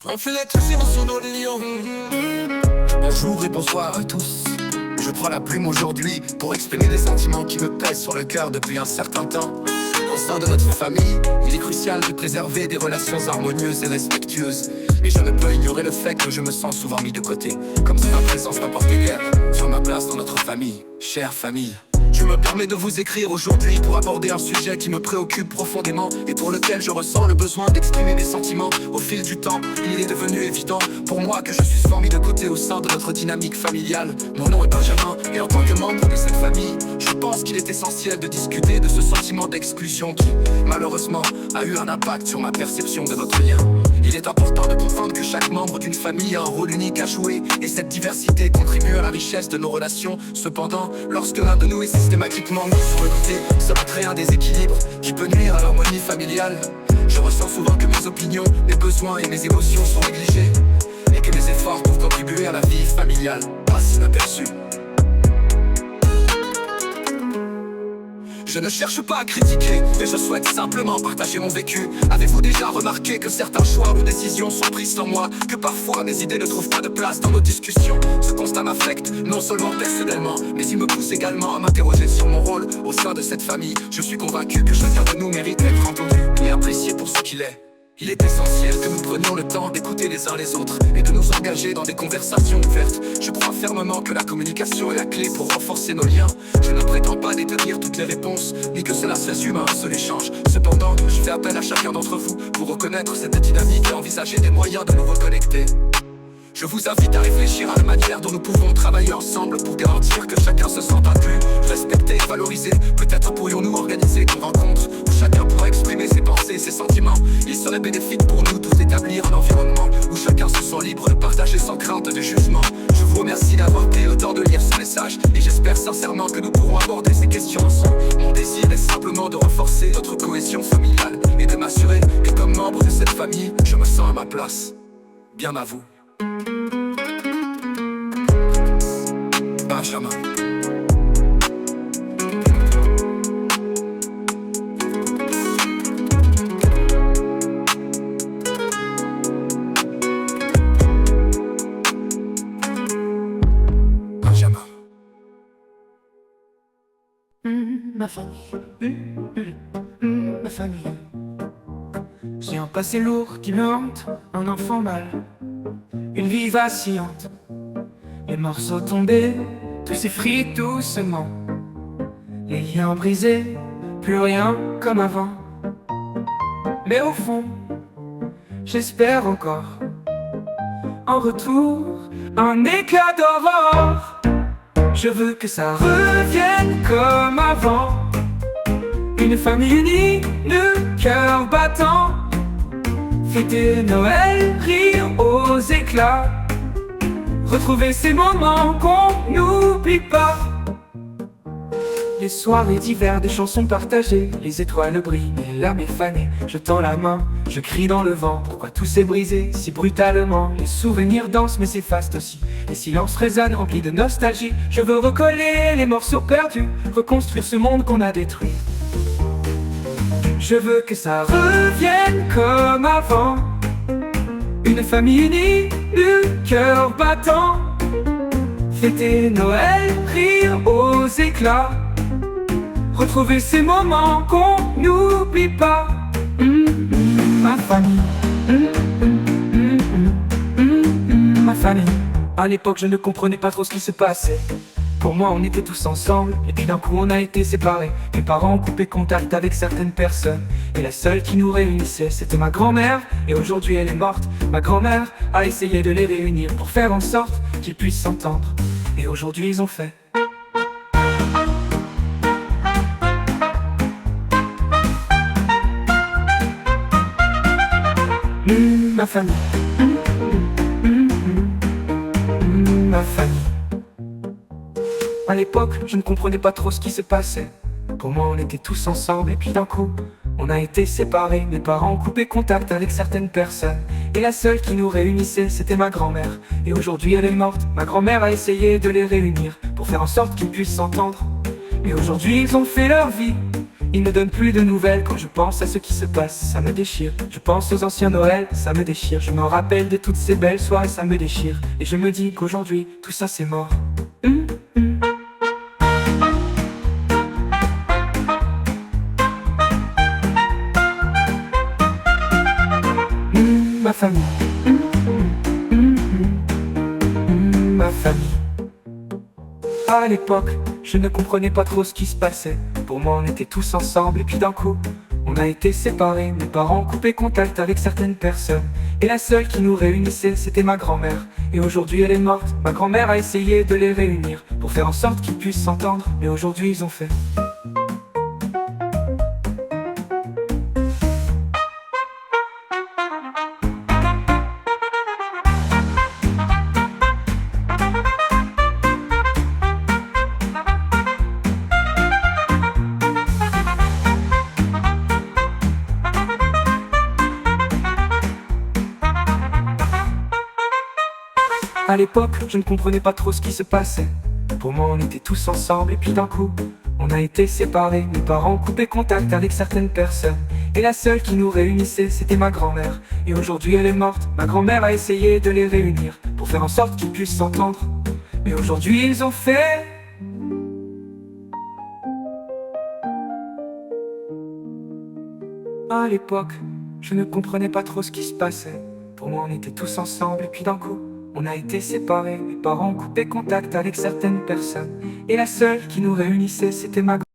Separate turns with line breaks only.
Enfilez-tous sur nos lions. Bonjour et bonsoir à tous. Je prends la plume aujourd'hui pour exprimer des sentiments qui me pèsent sur le cœur depuis un certain temps. Au sein de notre famille, il est crucial de préserver des relations harmonieuses et respectueuses. Et je ne peux ignorer le fait que je me sens souvent mis de côté, comme si ma présence n'apportait guère sur ma place dans notre famille. Chère famille, je me permets de vous écrire aujourd'hui pour aborder un sujet qui me préoccupe profondément et pour lequel je ressens le besoin d'exprimer mes sentiments. Au fil du temps, il est devenu évident pour moi que je suis souvent mis de côté au sein de notre dynamique familiale. Mon nom est Benjamin et en tant que membre de cette famille, je pense qu'il est essentiel de discuter de ce sentiment d'exclusion qui, malheureusement, a eu un impact sur ma perception de notre lien. Il est important de comprendre que chaque membre d'une famille a un rôle unique à jouer et cette diversité contribue à la richesse de nos relations. Cependant, lorsque l'un de nous est systématiquement mis sur le côté, cela crée un déséquilibre qui peut nuire à l'harmonie familiale. Je ressens souvent que mes opinions, mes besoins et mes émotions sont négligés et que mes efforts peuvent contribuer à la vie familiale passe inaperçus. Je ne cherche pas à critiquer, mais je souhaite simplement partager mon vécu. Avez-vous déjà remarqué que certains choix ou décisions sont pris sans moi, que parfois mes idées ne trouvent pas de place dans nos discussions? Ce constat m'affecte, non seulement personnellement, mais il me pousse également à m'interroger sur mon rôle au sein de cette famille. Je suis convaincu que chacun de nous mérite d'être entendu et apprécié pour ce qu'il est. Il est essentiel que nous prenions le temps d'écouter les uns les autres et de nous engager dans des conversations ouvertes. Je crois fermement que la communication est la clé pour renforcer nos liens. Je ne prétends pas détenir toutes les réponses, ni que cela se résume à un seul échange. Cependant, je fais appel à chacun d'entre vous pour reconnaître cette dynamique et envisager des moyens de nous reconnecter. Je vous invite à réfléchir à la manière dont nous pouvons travailler ensemble pour garantir que chacun se sente inclus, respecté et valorisé. Peut-être pourrions-nous organiser une rencontre où chacun pourra exprimer ses pensées et ses sentiments. Il serait bénéfique pour nous tous d'établir un environnement où chacun se sent libre de partager sans crainte de jugement. Je vous remercie d'avoir pris le temps de lire ce message et j'espère sincèrement que nous pourrons aborder ces questions ensemble. Mon désir est simplement de renforcer notre cohésion familiale et de m'assurer que comme membre de cette famille, je me sens à ma place. Bien à vous. Benjamin. Benjamin.
Ma famille. Ma famille. J'ai un passé lourd qui me hante, un enfant mal, une vie vacillante. Les morceaux tombés, tout s'effrite doucement. Les liens brisés, plus rien comme avant. Mais au fond, j'espère encore en retour un éclat d'aurore. Je veux que ça revienne comme avant. Une famille unie, le cœur battant. Fêter Noël, rire aux éclats. Retrouver ces moments qu'on n'oublie pas. Les soirées d'hiver, des chansons partagées. Les étoiles brillent, mes larmes effanées. Je tends la main, je crie dans le vent. Pourquoi tout s'est brisé si brutalement? Les souvenirs dansent mais s'effacent aussi. Les silences résonnent remplis de nostalgie. Je veux recoller les morceaux perdus, reconstruire ce monde qu'on a détruit. Je veux que ça revienne comme avant. Une famille unie, le cœur battant. Fêter Noël, rire aux éclats. Retrouver ces moments qu'on n'oublie pas. Ma famille. Ma famille. À l'époque je ne comprenais pas trop ce qui se passait. Pour moi on était tous ensemble, et puis d'un coup on a été séparés. Mes parents ont coupé contact avec certaines personnes, et la seule qui nous réunissait c'était ma grand-mère. Et aujourd'hui elle est morte. Ma grand-mère a essayé de les réunir pour faire en sorte qu'ils puissent s'entendre. Et aujourd'hui ils ont fait. Ma famille. Ma famille. À l'époque, je ne comprenais pas trop ce qui se passait. Pour moi, on était tous ensemble et puis d'un coup, on a été séparés. Mes parents ont coupé contact avec certaines personnes. Et la seule qui nous réunissait, c'était ma grand-mère. Et aujourd'hui, elle est morte. Ma grand-mère a essayé de les réunir pour faire en sorte qu'ils puissent s'entendre. Et aujourd'hui, ils ont fait leur vie. Il ne donne plus de nouvelles. Quand je pense à ce qui se passe, ça me déchire. Je pense aux anciens Noëls, ça me déchire. Je me rappelle de toutes ces belles soirées, ça me déchire. Et je me dis qu'aujourd'hui, tout ça c'est mort. Ma famille. Ma famille. À l'époque, je ne comprenais pas trop ce qui se passait. Pour moi, on était tous ensemble et puis d'un coup, on a été séparés. Mes parents ont coupé contact avec certaines personnes. Et la seule qui nous réunissait, c'était ma grand-mère. Et aujourd'hui, elle est morte. Ma grand-mère a essayé de les réunir pour faire en sorte qu'ils puissent s'entendre. Mais aujourd'hui, ils ont fait. À l'époque, je ne comprenais pas trop ce qui se passait. Pour moi, on était tous ensemble et puis d'un coup, on a été séparés. Mes parents ont coupé contact avec certaines personnes. Et la seule qui nous réunissait, c'était ma grand-mère. Et aujourd'hui, elle est morte. Ma grand-mère a essayé de les réunir pour faire en sorte qu'ils puissent s'entendre. Mais aujourd'hui, ils ont fait. À l'époque, je ne comprenais pas trop ce qui se passait. Pour moi, on était tous ensemble et puis d'un coup, on a été séparés. Mes parents ont coupé contact avec certaines personnes. Et la seule qui nous réunissait, c'était ma grand-mère.